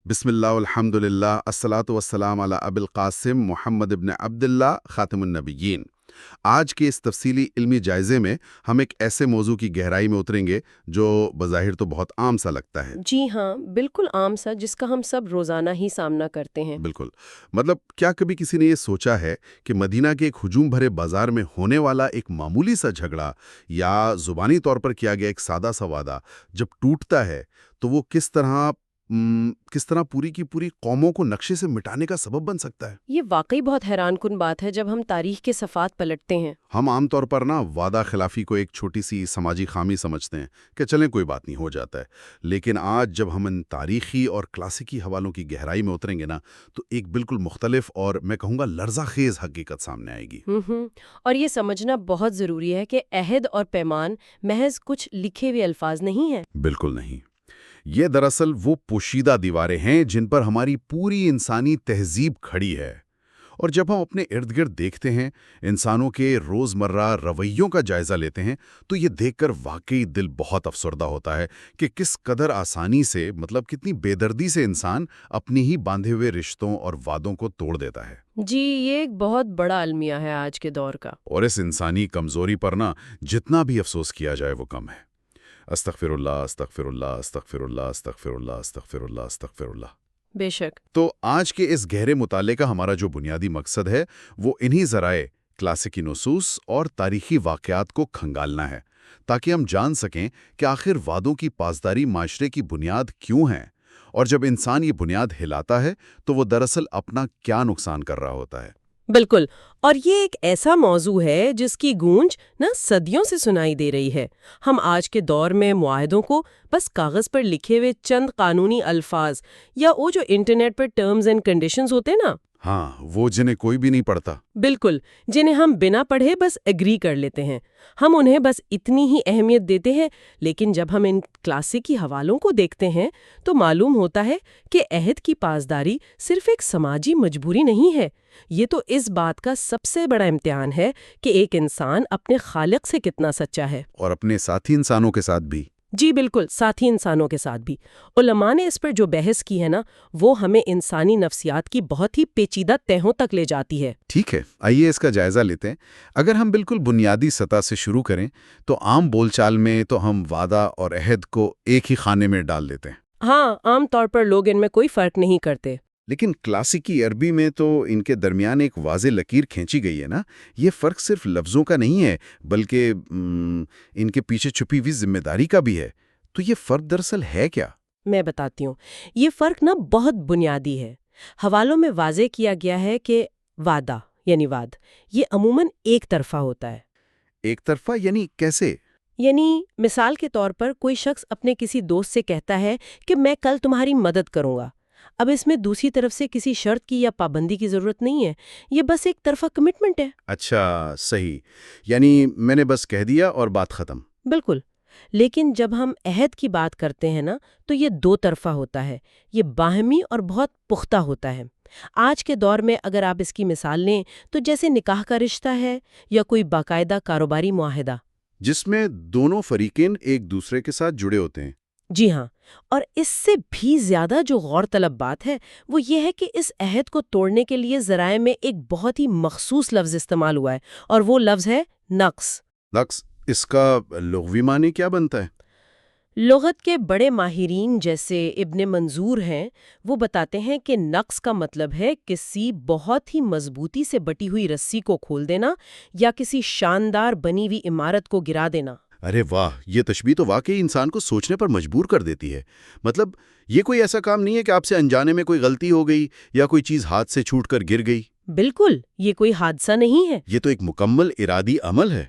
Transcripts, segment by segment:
بسم اللہ والحمد للہ الصلاۃ والسلام علی ابی القاسم محمد ابن عبداللہ خاتم النبیین۔ آج کے اس تفصیلی علمی جائزے میں ہم ایک ایسے موضوع کی گہرائی میں اتریں گے جو بظاہر تو بہت عام سا لگتا ہے۔ جی ہاں، بالکل عام سا، جس کا ہم سب روزانہ ہی سامنا کرتے ہیں۔ بالکل، مطلب کیا کبھی کسی نے یہ سوچا ہے کہ مدینہ کے ایک ہجوم بھرے بازار میں ہونے والا ایک معمولی سا جھگڑا یا زبانی طور پر کیا گیا ایک سادہ سا وعدہ جب ٹوٹتا ہے تو وہ کس طرح پوری کی پوری قوموں کو نقشے سے مٹانے کا سبب بن سکتا ہے؟ یہ واقعی بہت حیران کن بات ہے جب ہم تاریخ کے صفحات پلٹتے ہیں۔ ہم عام طور پر وعدہ خلافی کو ایک چھوٹی سی سماجی خامی سمجھتے ہیں کہ چلیں کوئی بات نہیں، ہو جاتا ہے، لیکن آج جب ہم ان تاریخی اور کلاسیکی حوالوں کی گہرائی میں اتریں گے تو ایک بالکل مختلف اور میں کہوں گا لرزہ خیز حقیقت سامنے آئے گی۔ اور یہ سمجھنا بہت ضروری ہے کہ عہد اور پیمان محض کچھ لکھے ہوئے الفاظ نہیں ہیں۔ بالکل نہیں، یہ دراصل وہ پوشیدہ دیواریں ہیں جن پر ہماری پوری انسانی تہذیب کھڑی ہے۔ اور جب ہم اپنے ارد گرد دیکھتے ہیں، انسانوں کے روزمرہ رویوں کا جائزہ لیتے ہیں، تو یہ دیکھ کر واقعی دل بہت افسردہ ہوتا ہے کہ کس قدر آسانی سے، کتنی بے دردی سے انسان اپنی ہی باندھے ہوئے رشتوں اور وعدوں کو توڑ دیتا ہے۔ جی، یہ ایک بہت بڑا المیہ ہے آج کے دور کا۔ اور اس انسانی کمزوری پر جتنا بھی افسوس کیا جائے وہ کم ہے۔ استغفر اللہ، استغفر اللہ، استغفر اللہ، استغفر اللہ، استغفر اللہ، استغفر اللہ۔ بے شک۔ تو آج کے اس گہرے مطالعے کا ہمارا جو بنیادی مقصد ہے وہ انہی ذرائع، کلاسیکی نصوص اور تاریخی واقعات کو کھنگالنا ہے، تاکہ ہم جان سکیں کہ آخر وعدوں کی پاسداری معاشرے کی بنیاد کیوں ہے، اور جب انسان یہ بنیاد ہلاتا ہے تو وہ دراصل اپنا کیا نقصان کر رہا ہوتا ہے۔ بالکل، اور یہ ایک ایسا موضوع ہے جس کی گونج صدیوں سے سنائی دے رہی ہے۔ ہم آج کے دور میں معاہدوں کو بس کاغذ پر لکھے ہوئے چند قانونی الفاظ یا وہ جو internet per terms and conditions ہوتے نا، ہاں، وہ جنہیں کوئی بھی نہیں پڑھتا۔ بالکل، جنہیں ہم بنا پڑھے بس ایگری کر لیتے ہیں، ہم انہیں بس اتنی ہی اہمیت دیتے ہیں، لیکن جب ہم ان کلاسیکی حوالوں کو دیکھتے ہیں تو معلوم ہوتا ہے کہ عہد کی پاسداری صرف ایک سماجی مجبوری نہیں ہے، یہ تو اس بات کا سب سے بڑا امتحان ہے کہ ایک انسان اپنے خالق سے کتنا سچا ہے، اور اپنے ساتھی انسانوں کے ساتھ بھی۔ جی بالکل، ساتھی انسانوں کے ساتھ بھی۔ علماء نے اس پر جو بحث کی ہے وہ ہمیں انسانی نفسیات کی بہت ہی پیچیدہ تہوں تک لے جاتی ہے۔ ٹھیک ہے، آئیے اس کا جائزہ لیتے ہیں۔ اگر ہم بالکل بنیادی سطح سے شروع کریں تو عام بول چال میں تو ہم وعدہ اور عہد کو ایک ہی خانے میں ڈال دیتے ہیں۔ ہاں، عام طور پر لوگ ان میں کوئی فرق نہیں کرتے، لیکن کلاسیکی عربی میں تو ان کے درمیان ایک واضح لکیر کھینچی گئی ہے یہ فرق صرف لفظوں کا نہیں ہے، بلکہ ان کے پیچھے چھپی ہوئی ذمہ داری کا بھی ہے۔ تو یہ فرق دراصل ہے کیا؟ میں بتاتی ہوں۔ یہ فرق بہت بنیادی ہے۔ حوالوں میں واضح کیا گیا ہے کہ وعدہ یعنی وعد یہ عموماً ایک طرفہ ہوتا ہے۔ ایک طرفہ یعنی کیسے؟ یعنی مثال کے طور پر کوئی شخص اپنے کسی دوست سے کہتا ہے کہ میں کل تمہاری مدد کروں گا۔ اب اس میں دوسری طرف سے کسی شرط کی یا پابندی کی ضرورت نہیں ہے، یہ بس ایک طرفہ کمٹمنٹ ہے۔ اچھا، صحیح، یعنی میں نے بس کہہ دیا اور بات ختم۔ بالکل، لیکن جب ہم عہد کی بات کرتے ہیں تو یہ دو طرفہ ہوتا ہے، یہ باہمی اور بہت پختہ ہوتا ہے۔ آج کے دور میں اگر آپ اس کی مثال لیں تو جیسے نکاح کا رشتہ ہے یا کوئی باقاعدہ کاروباری معاہدہ، جس میں دونوں فریقین ایک دوسرے کے ساتھ جڑے ہوتے ہیں۔ جی ہاں، اور اس سے بھی زیادہ جو غور طلب بات ہے وہ یہ ہے کہ اس عہد کو توڑنے کے لیے ذرائع میں ایک بہت ہی مخصوص لفظ استعمال ہوا ہے، اور وہ لفظ ہے نقص۔ نقص، اس کا لغوی معنی کیا بنتا ہے؟ لغت کے بڑے ماہرین جیسے ابن منظور ہیں، وہ بتاتے ہیں کہ نقص کا مطلب ہے کسی بہت ہی مضبوطی سے بٹی ہوئی رسی کو کھول دینا یا کسی شاندار بنی ہوئی عمارت کو گرا دینا۔ ارے واہ، یہ تشبیہ تو واقعی انسان کو سوچنے پر مجبور کر دیتی ہے۔ مطلب یہ کوئی ایسا کام نہیں ہے کہ آپ سے انجانے میں کوئی غلطی ہو گئی یا کوئی چیز ہاتھ سے چھوٹ کر گر گئی۔ بالکل، یہ کوئی حادثہ نہیں ہے، یہ تو ایک مکمل ارادی عمل ہے۔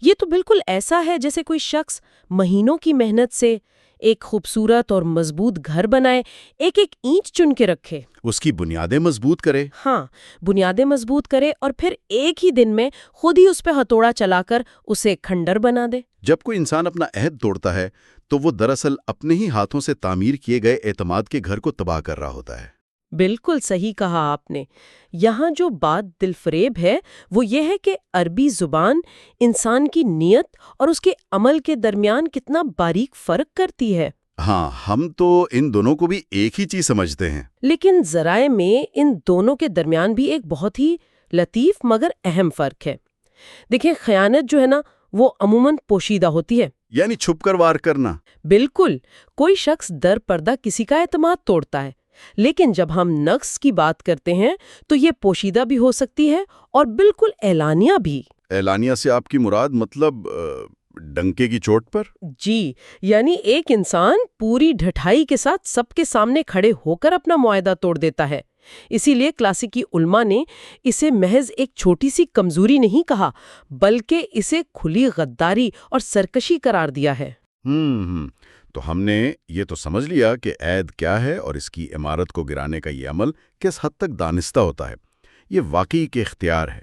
یہ تو بالکل ایسا ہے جیسے کوئی شخص مہینوں کی محنت سے ایک خوبصورت اور مضبوط گھر بنائے، ایک ایک اینٹ چن کے رکھے، اس کی بنیادیں مضبوط کرے۔ ہاں، بنیادیں مضبوط کرے اور پھر ایک ہی دن میں خود ہی اس پہ ہتھوڑا چلا کر اسے کھنڈر بنا دے۔ جب کوئی انسان اپنا عہد توڑتا ہے تو وہ دراصل اپنے ہی ہاتھوں سے تعمیر کیے گئے اعتماد کے گھر کو تباہ کر رہا ہوتا ہے۔ بالکل صحیح کہا آپ نے۔ یہاں جو بات دل فریب ہے وہ یہ ہے کہ عربی زبان انسان کی نیت اور اس کے عمل کے درمیان کتنا باریک فرق کرتی ہے۔ ہاں، ہم تو ان دونوں کو بھی ایک ہی چیز سمجھتے ہیں۔ لیکن ذرائع میں ان دونوں کے درمیان بھی ایک بہت ہی لطیف مگر اہم فرق ہے۔ دیکھیں، خیانت جو ہے نا، وہ عموماً پوشیدہ ہوتی ہے، یعنی چھپ کر وار کرنا۔ بالکل، کوئی شخص در پردہ کسی کا اعتماد توڑتا ہے۔ لیکن جب ہم نقص کی بات کرتے ہیں تو یہ پوشیدہ بھی ہو سکتی ہے اور بالکل اعلانیہ بھی۔ اعلانیہ سے آپ کی مراد مطلب ڈنکے کی چوٹ پر؟ جی، یعنی ایک انسان پوری ڈھٹائی کے ساتھ سب کے سامنے کھڑے ہو کر اپنا معاہدہ توڑ دیتا ہے۔ اسی لیے کلاسیکی علماء نے اسے محض ایک چھوٹی سی کمزوری نہیں کہا، بلکہ اسے کھلی غداری اور سرکشی قرار دیا ہے۔ تو ہم نے یہ تو سمجھ لیا کہ عہد کیا ہے اور اس کی عمارت کو گرانے کا یہ عمل کس حد تک دانستہ ہوتا ہے۔ یہ واقعی کے اختیار ہے۔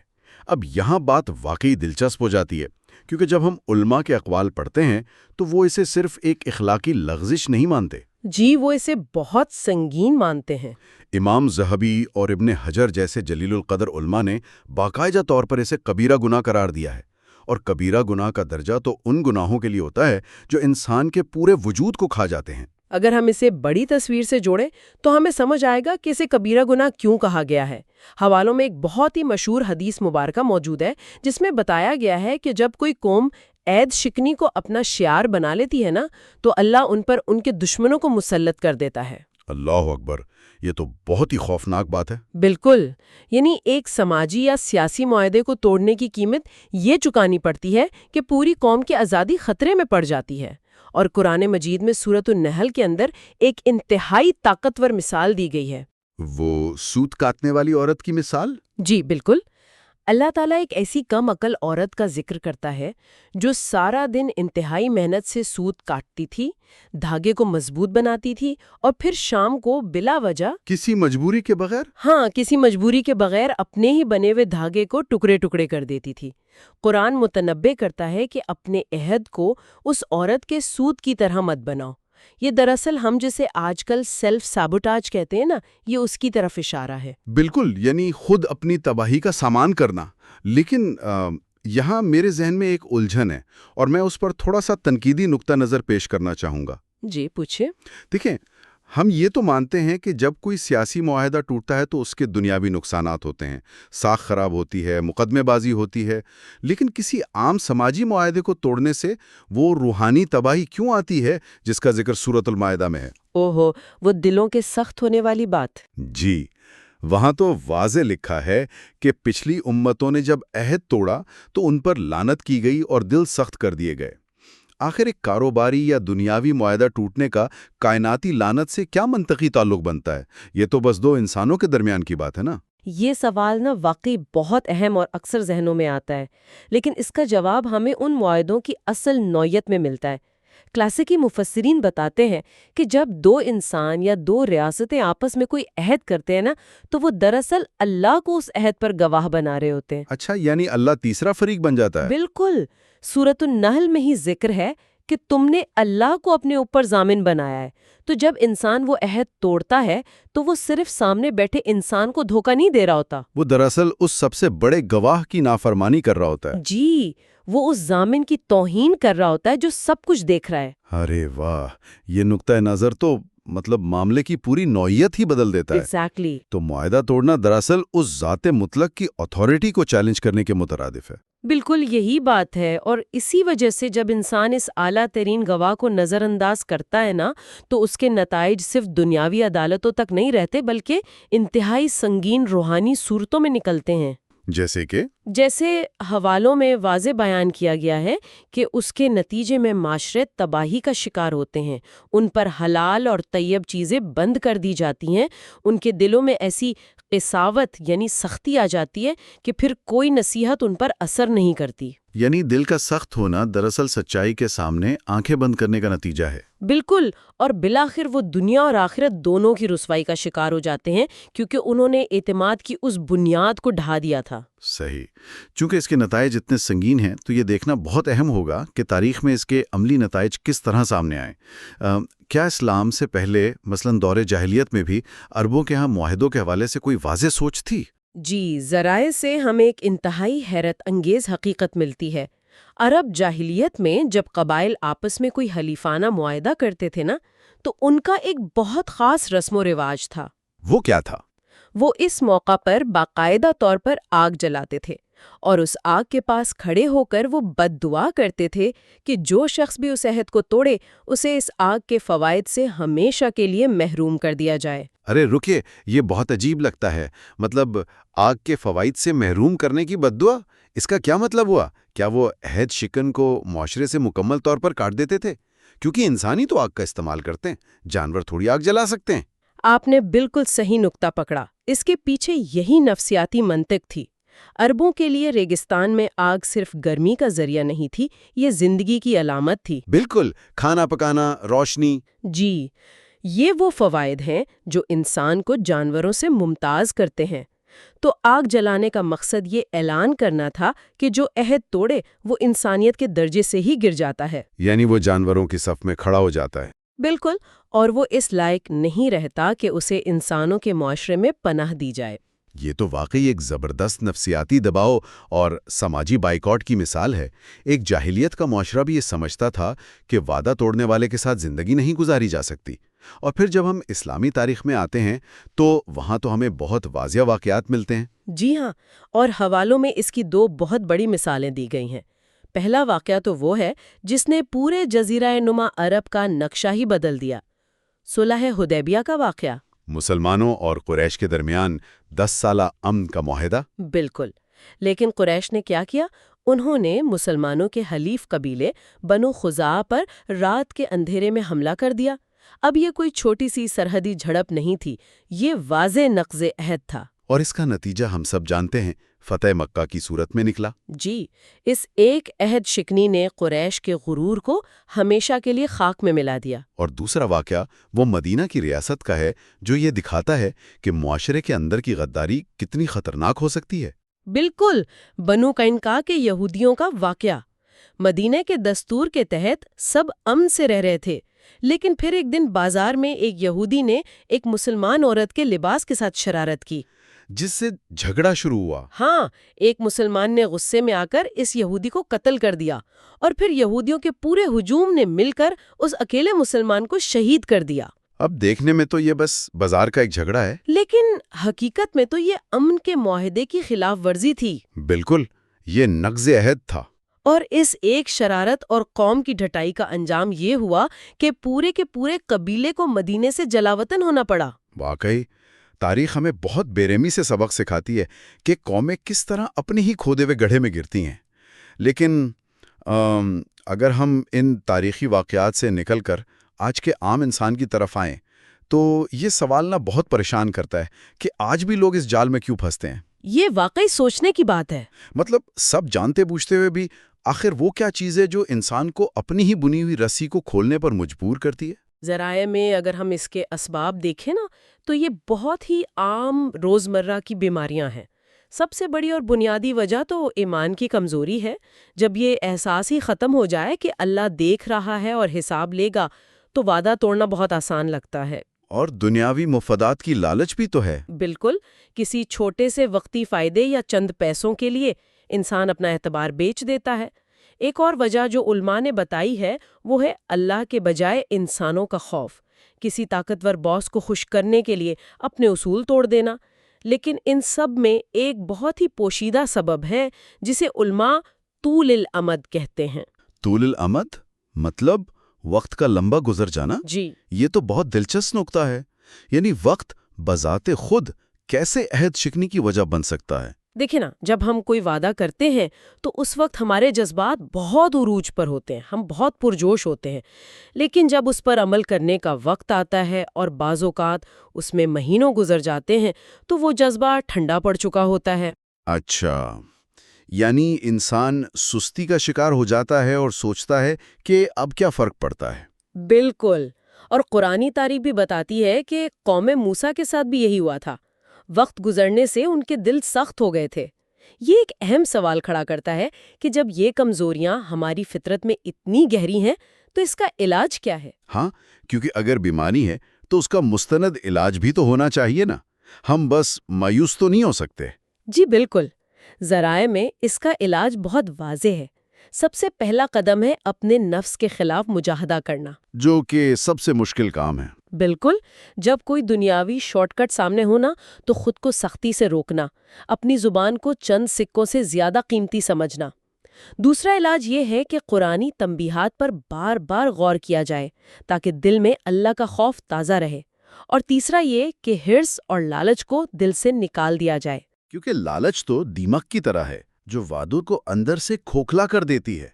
اب یہاں بات واقعی دلچسپ ہو جاتی ہے، کیونکہ جب ہم علماء کے اقوال پڑھتے ہیں تو وہ اسے صرف ایک اخلاقی لغزش نہیں مانتے۔ جی، وہ اسے بہت سنگین مانتے ہیں۔ امام ذہبی اور ابن حجر جیسے جلیل القدر علماء نے باقاعدہ طور پر اسے کبیرہ گناہ قرار دیا ہے، اور کبیرہ گناہ کا درجہ تو ان گناہوں کے لیے ہوتا ہے جو انسان کے پورے وجود کو کھا جاتے ہیں۔ اگر ہم اسے بڑی تصویر سے جوڑیں تو ہمیں سمجھ آئے گا کہ اسے کبیرہ گناہ کیوں کہا گیا ہے۔ حوالوں میں ایک بہت ہی مشہور حدیث مبارکہ موجود ہے جس میں بتایا گیا ہے کہ جب کوئی قوم عہد شکنی کو اپنا شعار بنا لیتی ہے نا، تو اللہ ان پر ان کے دشمنوں کو مسلط کر دیتا ہے۔ اللہ اکبر، یہ تو بہت ہی خوفناک بات ہے۔ بالکل، یعنی ایک سماجی یا سیاسی معاہدے کو توڑنے کی قیمت یہ چکانی پڑتی ہے کہ پوری قوم کی آزادی خطرے میں پڑ جاتی ہے۔ اور قرآن مجید میں سورۃ النحل کے اندر ایک انتہائی طاقتور مثال دی گئی ہے۔ وہ سود کاٹنے والی عورت کی مثال؟ جی بالکل، اللہ تعالیٰ ایک ایسی کم عقل عورت کا ذکر کرتا ہے جو سارا دن انتہائی محنت سے سود کاٹتی تھی، دھاگے کو مضبوط بناتی تھی اور پھر شام کو بلا وجہ کسی مجبوری کے بغیر؟ کسی مجبوری کے بغیر اپنے ہی بنے ہوئے دھاگے کو ٹکڑے ٹکڑے کر دیتی تھی۔ قرآن متنبع کرتا ہے کہ اپنے عہد کو اس عورت کے سود کی طرح مت بناؤ۔ یہ دراصل ہم جسے آج کل سیلف سیبوٹاج کہتے ہیں نا، یہ اس کی طرف اشارہ ہے۔ بالکل، یعنی خود اپنی تباہی کا سامان کرنا۔ لیکن یہاں میرے ذہن میں ایک الجھن ہے اور میں اس پر تھوڑا سا تنقیدی نقطہ نظر پیش کرنا چاہوں گا۔ جی پوچھیں۔ دیکھیں، ہم یہ تو مانتے ہیں کہ جب کوئی سیاسی معاہدہ ٹوٹتا ہے تو اس کے دنیاوی نقصانات ہوتے ہیں، ساکھ خراب ہوتی ہے، مقدمے بازی ہوتی ہے، لیکن کسی عام سماجی معاہدے کو توڑنے سے وہ روحانی تباہی کیوں آتی ہے جس کا ذکر سورۃ المائدہ میں ہے؟ اوہو، وہ دلوں کے سخت ہونے والی بات۔ جی، وہاں تو واضح لکھا ہے کہ پچھلی امتوں نے جب عہد توڑا تو ان پر لعنت کی گئی اور دل سخت کر دیے گئے۔ آخر ایک کاروباری یا دنیاوی معاہدہ ٹوٹنے کا کائناتی لعنت سے کیا منطقی تعلق بنتا ہے؟ یہ تو بس دو انسانوں کے درمیان کی بات ہے نا۔ یہ سوال نا واقعی بہت اہم اور اکثر ذہنوں میں آتا ہے، لیکن اس کا جواب ہمیں ان معاہدوں کی اصل نوعیت میں ملتا ہے۔ کلاسیکی مفسرین بتاتے ہیں کہ جب دو انسان یا دو ریاستیں آپس میں کوئی عہد کرتے ہیں نا، تو وہ دراصل اللہ کو اس عہد پر گواہ بنا رہے ہوتے ہیں۔ اچھا، یعنی اللہ تیسرا فریق بن جاتا ہے؟ بالکل، سورۃ النحل میں ہی ذکر ہے کہ تم نے اللہ کو اپنے اوپر ضامن بنایا ہے۔ تو جب انسان وہ عہد توڑتا ہے تو وہ صرف سامنے بیٹھے انسان کو دھوکہ نہیں دے رہا ہوتا، وہ دراصل اس سب سے بڑے گواہ کی نافرمانی کر رہا ہوتا ہے۔ جی، وہ اس ضامن کی توہین کر رہا ہوتا ہے جو سب کچھ دیکھ رہا ہے۔ ارے واہ، یہ نقطہ نظر تو مطلب معاملے کی پوری نوعیت ہی بدل دیتا ہے۔ ایگزیکٹلی۔ تو معاہدہ توڑنا دراصل اس ذات مطلق کی اتھارٹی کو چیلنج کرنے کے مترادف ہے۔ بالکل یہی بات ہے، اور اسی وجہ سے جب انسان اس اعلیٰ ترین گواہ کو نظر انداز کرتا ہے نا، تو اس کے نتائج صرف دنیاوی عدالتوں تک نہیں رہتے بلکہ انتہائی سنگین روحانی صورتوں میں نکلتے ہیں۔ جیسے حوالوں میں واضح بیان کیا گیا ہے کہ اس کے نتیجے میں معاشرے تباہی کا شکار ہوتے ہیں، ان پر حلال اور طیب چیزیں بند کر دی جاتی ہیں، ان کے دلوں میں ایسی قساوت یعنی سختی آ جاتی ہے کہ پھر کوئی نصیحت ان پر اثر نہیں کرتی۔ یعنی دل کا سخت ہونا دراصل سچائی کے سامنے آنکھیں بند کرنے کا نتیجہ ہے۔ بالکل، اور بالآخر وہ دنیا اور آخرت دونوں کی رسوائی کا شکار ہو جاتے ہیں کیونکہ انہوں نے اعتماد کی اس بنیاد کو ڈھا دیا تھا۔ صحیح۔ چونکہ اس کے نتائج اتنے سنگین ہیں تو یہ دیکھنا بہت اہم ہوگا کہ تاریخ میں اس کے عملی نتائج کس طرح سامنے آئے۔ کیا اسلام سے پہلے مثلاً دور جاہلیت میں بھی عربوں کے ہاں معاہدوں کے حوالے سے کوئی واضح سوچ تھی؟ جی، ذرائع سے ہمیں ایک انتہائی حیرت انگیز حقیقت ملتی ہے۔ عرب جاہلیت میں جب قبائل آپس میں کوئی حلیفانہ معاہدہ کرتے تھے نا، تو ان کا ایک بہت خاص رسم و رواج تھا۔ وہ کیا تھا؟ وہ اس موقع پر باقاعدہ طور پر آگ جلاتے تھے اور اس آگ کے پاس کھڑے ہو کر وہ بد دعا کرتے تھے کہ جو شخص بھی اس عہد کو توڑے اسے اس آگ کے فوائد سے ہمیشہ کے لیے محروم کر دیا جائے۔ ارے رکے، یہ بہت عجیب لگتا ہے۔ مطلب آگ کے فوائد سے محروم کرنے کی بد دعا؟ اس کا کیا مطلب ہوا؟ کیا وہ عہد شکن کو معاشرے سے مکمل طور پر کاٹ دیتے تھے؟ کیونکہ انسانی تو آگ کا استعمال کرتے ہیں، جانور تھوڑی آگ جلا سکتے ہیں۔ آپ نے بالکل صحیح نقطہ پکڑا۔ اس کے پیچھے یہی نفسیاتی منطق تھی۔ عربوں کے لیے ریگستان میں آگ صرف گرمی کا ذریعہ نہیں تھی، یہ زندگی کی علامت تھی۔ بالکل، کھانا پکانا، روشنی۔ جی، یہ وہ فوائد ہیں جو انسان کو جانوروں سے ممتاز کرتے ہیں۔ تو آگ جلانے کا مقصد یہ اعلان کرنا تھا کہ جو عہد توڑے وہ انسانیت کے درجے سے ہی گر جاتا ہے، یعنی وہ جانوروں کی صف میں کھڑا ہو جاتا ہے۔ بالکل، اور وہ اس لائق نہیں رہتا کہ اسے انسانوں کے معاشرے میں پناہ دی جائے۔ یہ تو واقعی ایک زبردست نفسیاتی دباؤ اور سماجی بائیکاٹ کی مثال ہے۔ ایک جاہلیت کا معاشرہ بھی یہ سمجھتا تھا کہ وعدہ توڑنے والے کے ساتھ زندگی نہیں گزاری جا سکتی۔ اور پھر جب ہم اسلامی تاریخ میں آتے ہیں تو وہاں تو ہمیں بہت واضح واقعات ملتے ہیں۔ جی ہاں، اور حوالوں میں اس کی دو بہت بڑی مثالیں دی گئی ہیں۔ پہلا واقعہ تو وہ ہے جس نے پورے جزیرہ نما عرب کا نقشہ ہی بدل دیا، صلح حدیبیہ کا واقعہ۔ مسلمانوں اور قریش کے درمیان 10 سالہ امن کا معاہدہ۔ بالکل، لیکن قریش نے کیا کیا؟ انہوں نے مسلمانوں کے حلیف قبیلے بنو خزاعہ پر رات کے اندھیرے میں حملہ کر دیا۔ اب یہ کوئی چھوٹی سی سرحدی جھڑپ نہیں تھی، یہ واضح نقض عہد تھا۔ اور اس کا نتیجہ ہم سب جانتے ہیں، فتح مکہ کی صورت میں نکلا۔ جی، اس ایک عہد شکنی نے قریش کے غرور کو ہمیشہ کے لیے خاک میں ملا دیا۔ اور دوسرا واقعہ وہ مدینہ کی ریاست کا ہے، جو یہ دکھاتا ہے کہ معاشرے کے اندر کی غداری کتنی خطرناک ہو سکتی ہے۔ بالکل، بنو قینقاع کے یہودیوں کا واقعہ۔ مدینہ کے دستور کے تحت سب امن سے رہ رہے تھے، لیکن پھر ایک دن بازار میں ایک یہودی نے ایک مسلمان عورت کے لباس کے ساتھ شرارت کی، جس سے جھگڑا شروع ہوا۔ ہاں، ایک مسلمان نے غصے میں آ کر اس یہودی کو قتل کر دیا، اور پھر یہودیوں کے پورے ہجوم نے مل کر اس اکیلے مسلمان کو شہید کر دیا۔ اب دیکھنے میں تو یہ بس بازار کا ایک جھگڑا ہے، لیکن حقیقت میں تو یہ امن کے معاہدے کی خلاف ورزی تھی۔ بالکل، یہ نقض عہد تھا۔ اور اس ایک شرارت اور قوم کی ڈھٹائی کا انجام یہ ہوا کہ پورے کے پورے قبیلے کو مدینے سے جلاوطن ہونا پڑا۔ واقعی تاریخ ہمیں بہت بےرحمی سے سبق سکھاتی ہے کہ قومیں کس طرح اپنے ہی کھودے ہوئے گڑھے میں گرتی ہیں۔ لیکن اگر ہم ان تاریخی واقعات سے نکل کر آج کے عام انسان کی طرف آئیں تو یہ سوال نہ بہت پریشان کرتا ہے کہ آج بھی لوگ اس جال میں کیوں پھنستے ہیں۔ یہ واقعی سوچنے کی بات ہے۔ مطلب سب جانتے بوجھتے ہوئے بھی آخر وہ کیا چیز ہے جو انسان کو اپنی ہی بنی ہوئی رسی کو کھولنے پر مجبور کرتی ہے؟ ذرائع میں اگر ہم اس کے اسباب دیکھیں نا تو یہ بہت ہی عام روزمرہ کی بیماریاں ہیں۔ سب سے بڑی اور بنیادی وجہ تو ایمان کی کمزوری ہے۔ جب یہ احساس ہی ختم ہو جائے کہ اللہ دیکھ رہا ہے اور حساب لے گا تو وعدہ توڑنا بہت آسان لگتا ہے۔ اور دنیاوی مفادات کی لالچ بھی تو ہے۔ بالکل، کسی چھوٹے سے وقتی فائدے یا چند پیسوں کے لیے انسان اپنا اعتبار بیچ دیتا ہے۔ ایک اور وجہ جو علماء نے بتائی ہے وہ ہے اللہ کے بجائے انسانوں کا خوف، کسی طاقتور باس کو خوش کرنے کے لیے اپنے اصول توڑ دینا۔ لیکن ان سب میں ایک بہت ہی پوشیدہ سبب ہے جسے علماء طول الامد کہتے ہیں۔ طول الامد مطلب وقت کا لمبا گزر جانا؟ جی، یہ تو بہت دلچسپ نکتہ ہے۔ یعنی وقت بذات خود کیسے عہد شکنی کی وجہ بن سکتا ہے؟ دیکھیں نا، جب ہم کوئی وعدہ کرتے ہیں تو اس وقت ہمارے جذبات بہت عروج پر ہوتے ہیں، ہم بہت پرجوش ہوتے ہیں۔ لیکن جب اس پر عمل کرنے کا وقت آتا ہے اور بعض اوقات اس میں مہینوں گزر جاتے ہیں تو وہ جذبہ ٹھنڈا پڑ چکا ہوتا ہے۔ اچھا، یعنی انسان سستی کا شکار ہو جاتا ہے اور سوچتا ہے کہ اب کیا فرق پڑتا ہے۔ بالکل، اور قرآنی تاریخ بھی بتاتی ہے کہ قوم موسیٰ کے ساتھ بھی یہی ہوا تھا۔ وقت گزرنے سے ان کے دل سخت ہو گئے تھے۔ یہ ایک اہم سوال کھڑا کرتا ہے کہ جب یہ کمزوریاں ہماری فطرت میں اتنی گہری ہیں تو اس کا علاج کیا ہے؟ ہاں، کیونکہ اگر بیماری ہے تو اس کا مستند علاج بھی تو ہونا چاہیے نا۔ ہم بس مایوس تو نہیں ہو سکتے۔ جی بالکل، ذرائع میں اس کا علاج بہت واضح ہے۔ سب سے پہلا قدم ہے اپنے نفس کے خلاف مجاہدہ کرنا۔ جو کہ سب سے مشکل کام ہے۔ بالکل، جب کوئی دنیاوی شارٹ کٹ سامنے ہونا تو خود کو سختی سے روکنا، اپنی زبان کو چند سکوں سے زیادہ قیمتی سمجھنا۔ دوسرا علاج یہ ہے کہ قرآنی تنبیہات پر بار بار غور کیا جائے تاکہ دل میں اللہ کا خوف تازہ رہے۔ اور تیسرا یہ کہ حرص اور لالچ کو دل سے نکال دیا جائے، کیونکہ لالچ تو دیمک کی طرح ہے جو وعدوں کو اندر سے کھوکھلا کر دیتی ہے۔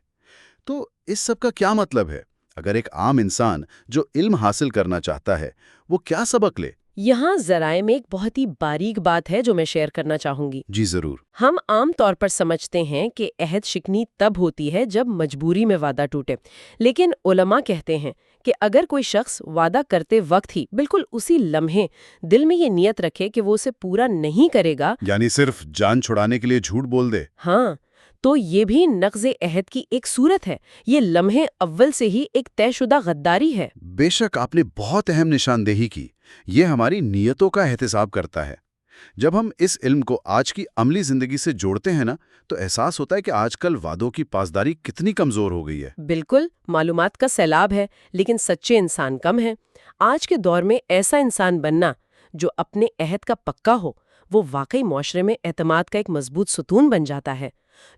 تو اس سب کا کیا مطلب ہے؟ اگر ایک عام انسان جو علم حاصل کرنا چاہتا ہے وہ کیا سبق لے؟ یہاں ذرائع میں ایک بہت ہی باریک بات ہے جو میں شیئر کرنا چاہوں گی۔ جی ضرور۔ ہم عام طور پر سمجھتے ہیں کہ عہد شکنی تب ہوتی ہے جب مجبوری میں وعدہ ٹوٹے، لیکن علماء کہتے ہیں کہ اگر کوئی شخص وعدہ کرتے وقت ہی بالکل اسی لمحے دل میں یہ نیت رکھے کہ وہ اسے پورا نہیں کرے گا، یعنی صرف جان چھڑانے کے لیے جھوٹ بول دے، ہاں، تو یہ بھی نقض عہد کی ایک صورت ہے۔ یہ لمحے اول سے ہی ایک طے شدہ غداری ہے۔ بے شک آپ نے بہت اہم نشاندہی کی۔ یہ ہماری نیتوں کا احتساب کرتا ہے۔ جب ہم اس علم کو آج کی عملی زندگی سے جوڑتے ہیں نا، تو احساس ہوتا ہے کہ آج کل وعدوں کی پاسداری کتنی کمزور ہو گئی ہے۔ بالکل، معلومات کا سیلاب ہے لیکن سچے انسان کم ہیں۔ آج کے دور میں ایسا انسان بننا جو اپنے عہد کا پکا ہو، وہ واقعی معاشرے میں اعتماد کا ایک مضبوط ستون بن جاتا ہے۔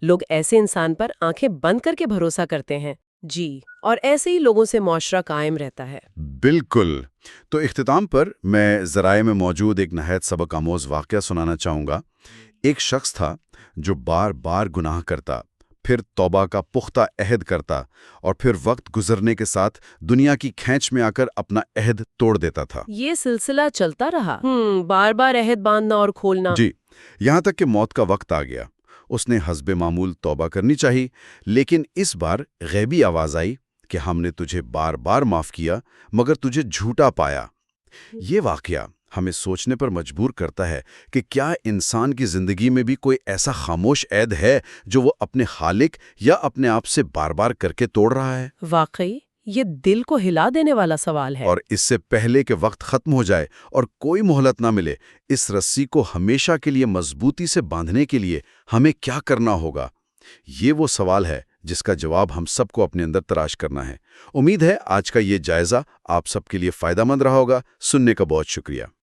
لوگ ایسے انسان پر آنکھیں بند کر کے بھروسہ کرتے ہیں۔ جی، اور ایسے ہی لوگوں سے معاشرہ قائم رہتا ہے۔ بالکل۔ تو اختتام پر میں ذرائع میں موجود ایک نہایت سبق آموز واقعہ سنانا چاہوں گا۔ ایک شخص تھا جو بار بار گناہ کرتا، پھر توبہ کا پختہ عہد کرتا، اور پھر وقت گزرنے کے ساتھ دنیا کی کھینچ میں آ کر اپنا عہد توڑ دیتا تھا۔ یہ سلسلہ چلتا رہا، بار بار عہد باندھنا اور کھولنا۔ جی، یہاں تک کہ موت کا وقت آ گیا۔ اس نے حسب معمول توبہ کرنی چاہی، لیکن اس بار غیبی آواز آئی کہ ہم نے تجھے بار بار معاف کیا مگر تجھے جھوٹا پایا۔ یہ واقعہ ہمیں سوچنے پر مجبور کرتا ہے کہ کیا انسان کی زندگی میں بھی کوئی ایسا خاموش عہد ہے جو وہ اپنے خالق یا اپنے آپ سے بار بار کر کے توڑ رہا ہے؟ واقعی یہ دل کو ہلا دینے والا سوال ہے۔ اور اس سے پہلے کہ وقت ختم ہو جائے اور کوئی مہلت نہ ملے، اس رسی کو ہمیشہ کے لیے مضبوطی سے باندھنے کے لیے ہمیں کیا کرنا ہوگا؟ یہ وہ سوال ہے جس کا جواب ہم سب کو اپنے اندر تلاش کرنا ہے۔ امید ہے آج کا یہ جائزہ آپ سب کے لیے فائدہ مند رہا ہوگا۔ سننے کا بہت شکریہ۔